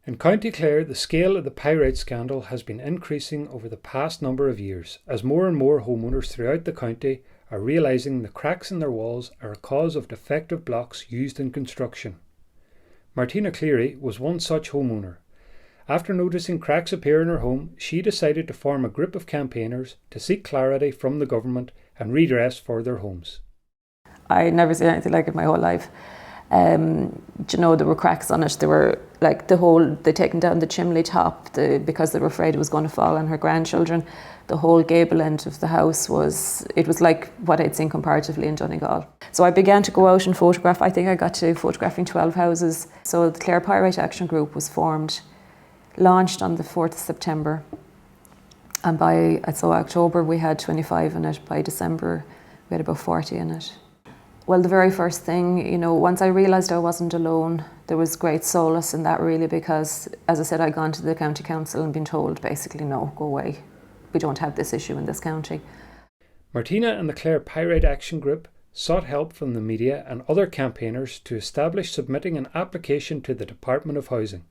In County Clare, the scale of the Pyrite scandal has been increasing over the past number of years as more and more homeowners throughout the county are realising the cracks in their walls are a cause of defective blocks used in construction. Martina Cleary was one such homeowner. After noticing cracks appear in her home, she decided to form a group of campaigners to seek clarity from the government and redress for their homes. I'd never seen anything like it my whole life. There were cracks on it. They were like they'd taken down the chimney top because they were afraid it was going to fall on her grandchildren. The whole gable end of the house was like what I'd seen comparatively in Donegal. So I began to go out and photograph. I think I got to photographing 12 houses. So the Clare Pyrite Action Group was formed, launched on the 4th of September. And by October we had 25 in it. By December we had about 40 in it. Well, the very first thing, once I realised I wasn't alone, there was great solace in that really because, as I said, I'd gone to the county council and been told basically, no, go away. We don't have this issue in this county. Martina and the Clare Pyrite Action Group sought help from the media and other campaigners to establish submitting an application to the Department of Housing.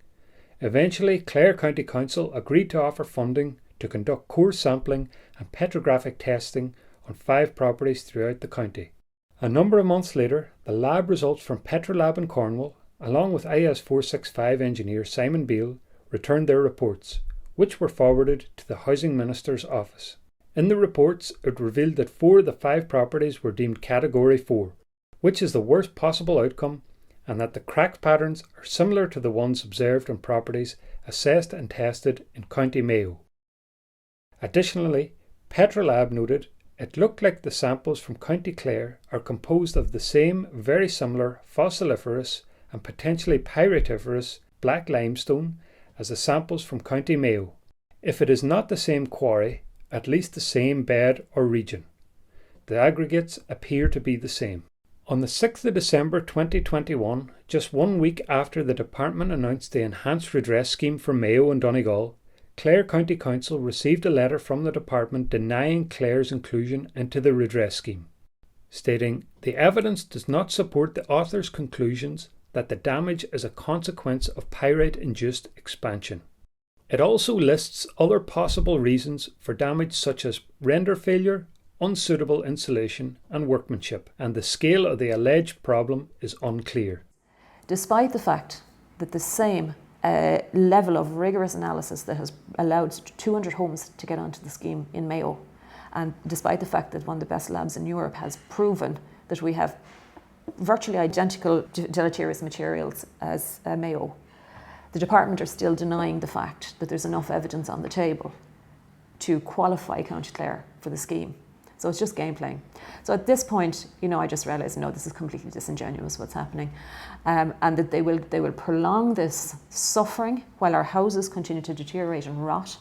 Eventually, Clare County Council agreed to offer funding to conduct core sampling and petrographic testing on 5 properties throughout the county. A number of months later, the lab results from Petrolab in Cornwall, along with IS 465 engineer Simon Beale, returned their reports, which were forwarded to the Housing Minister's office. In the reports, it revealed that 4 of the 5 properties were deemed Category 4, which is the worst possible outcome, and that the crack patterns are similar to the ones observed on properties assessed and tested in County Mayo. Additionally, Petrolab noted it looked like the samples from County Clare are composed of the same very similar fossiliferous and potentially pyritiferous black limestone as the samples from County Mayo. If it is not the same quarry, at least the same bed or region. The aggregates appear to be the same. On the 6th of December 2021, just 1 week after the department announced the Enhanced Redress Scheme for Mayo and Donegal, Clare County Council received a letter from the department denying Clare's inclusion into the redress scheme, stating the evidence does not support the author's conclusions that the damage is a consequence of pyrite-induced expansion. It also lists other possible reasons for damage such as render failure, unsuitable insulation and workmanship, and the scale of the alleged problem is unclear. Despite the fact that the same level of rigorous analysis that has allowed 200 homes to get onto the scheme in Mayo, and despite the fact that one of the best labs in Europe has proven that we have virtually identical deleterious materials as Mayo, the department are still denying the fact that there's enough evidence on the table to qualify County Clare for the scheme. So it's just game playing. So at this point, I just realised, no, this is completely disingenuous what's happening, and that they will prolong this suffering while our houses continue to deteriorate and rot.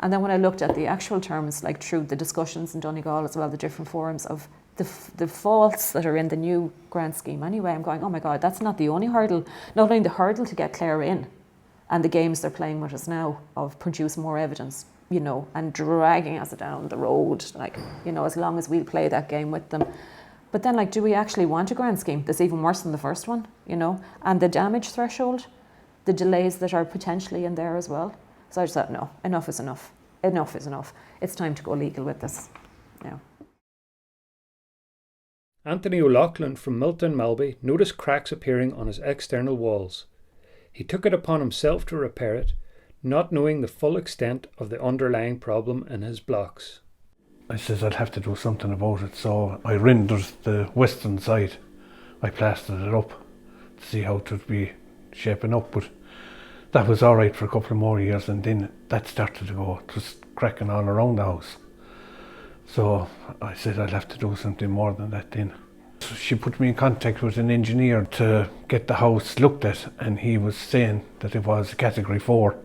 And then when I looked at the actual terms, like through the discussions in Donegal as well, the different forums of the faults that are in the new grant scheme anyway, I'm going, oh my God, that's not the only hurdle. Not only the hurdle to get Clare in, and the games they're playing with us now of produce more evidence, and dragging us down the road, as long as we'll play that game with them. But then, do we actually want a grant scheme that's even worse than the first one, And the damage threshold, the delays that are potentially in there as well. So I just thought, no, enough is enough. Enough is enough. It's time to go legal with this. Yeah. Anthony O'Loughlin from Milton Malby noticed cracks appearing on his external walls. He took it upon himself to repair it, not knowing the full extent of the underlying problem in his blocks. I says I'd have to do something about it, so I rendered the western side. I plastered it up to see how it would be shaping up, but that was alright for a couple of more years, and then that started to go. It was cracking all around the house. So I said I'd have to do something more than that then. So she put me in contact with an engineer to get the house looked at, and he was saying that it was a Category 4.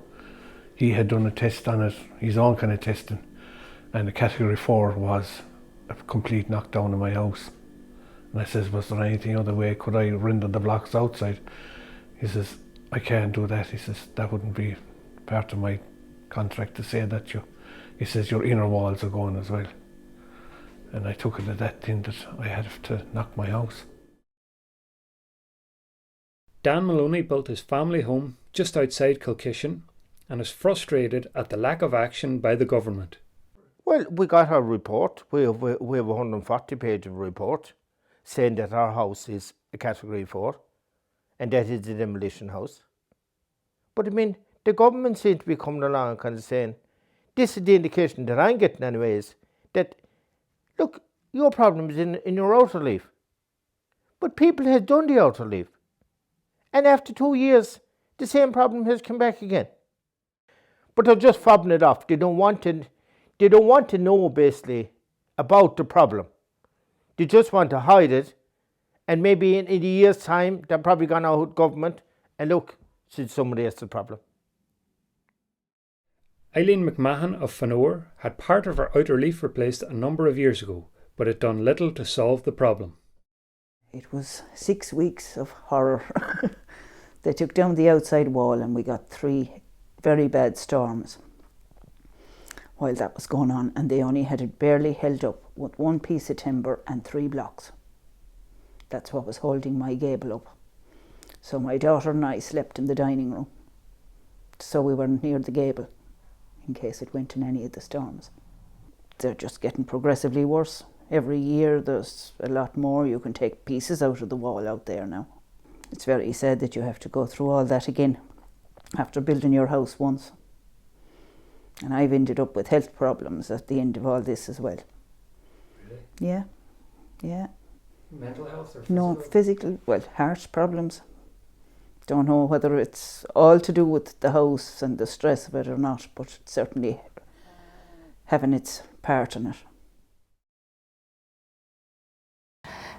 He had done a test on it, his own kind of testing, and the Category 4 was a complete knockdown of my house. And I says, was there anything other way? Could I render the blocks outside? He says, I can't do that. He says, that wouldn't be part of my contract to say that. He says, your inner walls are going as well. And I took it at that thing that I had to knock my house. Dan Maloney built his family home just outside Kilkishen and is frustrated at the lack of action by the government. Well, we got our report. We have a 140-page report saying that our house is a Category 4 and that it's a demolition house. But I mean, the government seems to be coming along and kind of saying, this is the indication that I'm getting anyways, that, look, your problem is in your outer leaf. But people have done the outer leaf. And after 2 years, the same problem has come back again. But they're just fobbing it off. They don't want to know basically about the problem. They just want to hide it. And maybe in a year's time, they're probably gone out with government and look, it's somebody else's problem. Eileen McMahon of Fanore had part of her outer leaf replaced a number of years ago, but it done little to solve the problem. It was 6 weeks of horror. They took down the outside wall and we got 3 very bad storms while that was going on, and they only had it barely held up with 1 piece of timber and 3 blocks. That's what was holding my gable up. So my daughter and I slept in the dining room, so we weren't near the gable in case it went in any of the storms. They're just getting progressively worse. Every year there's a lot more. You can take pieces out of the wall out there now. It's very sad that you have to go through all that again after building your house once. And I've ended up with health problems at the end of all this as well. Really? Yeah. Mental health or physical? No, physical, well, heart problems. Don't know whether it's all to do with the house and the stress of it or not, but it's certainly having its part in it.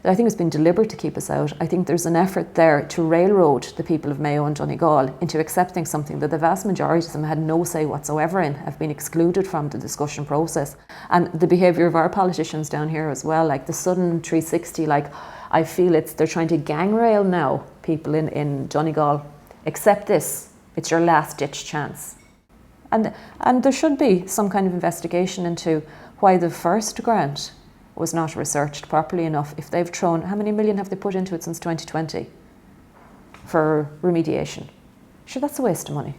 I think it's been deliberate to keep us out. I think there's an effort there to railroad the people of Mayo and Donegal into accepting something that the vast majority of them had no say whatsoever in, have been excluded from the discussion process. And the behaviour of our politicians down here as well, like the sudden 360, like I feel they're trying to gang rail now people in Donegal. Accept this, it's your last ditch chance. And there should be some kind of investigation into why the first grant was not researched properly enough. If they've thrown, how many million have they put into it since 2020 for remediation? Sure, that's a waste of money,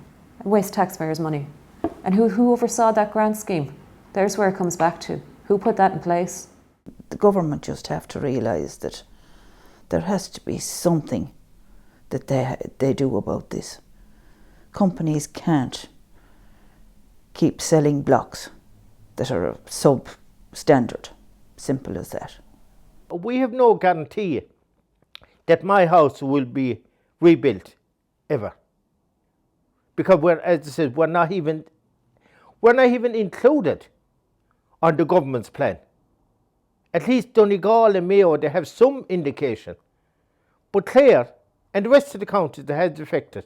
a waste of taxpayers' money. And who oversaw that grant scheme? There's where it comes back to. Who put that in place? The government just have to realise that there has to be something that they do about this. Companies can't keep selling blocks that are substandard. Simple as that. We have no guarantee that my house will be rebuilt ever, because as I said, we're not even included on the government's plan. At least Donegal and Mayo, they have some indication, but Clare and the rest of the counties that has affected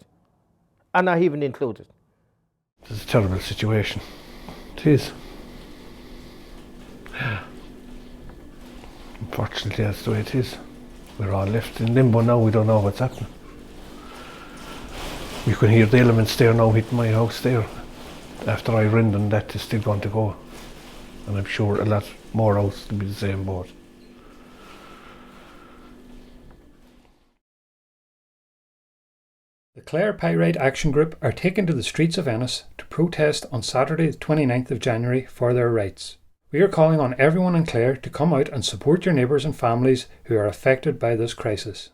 are not even included. It's a terrible situation. It is. Unfortunately, that's the way it is. We're all left in limbo now. We don't know what's happening. You can hear the elements there now hitting my house there. After I render, that is still going to go. And I'm sure a lot more houses will be the same boat. The Clare Pyrite Action Group are taken to the streets of Ennis to protest on Saturday the 29th of January for their rights. We are calling on everyone in Clare to come out and support your neighbours and families who are affected by this crisis.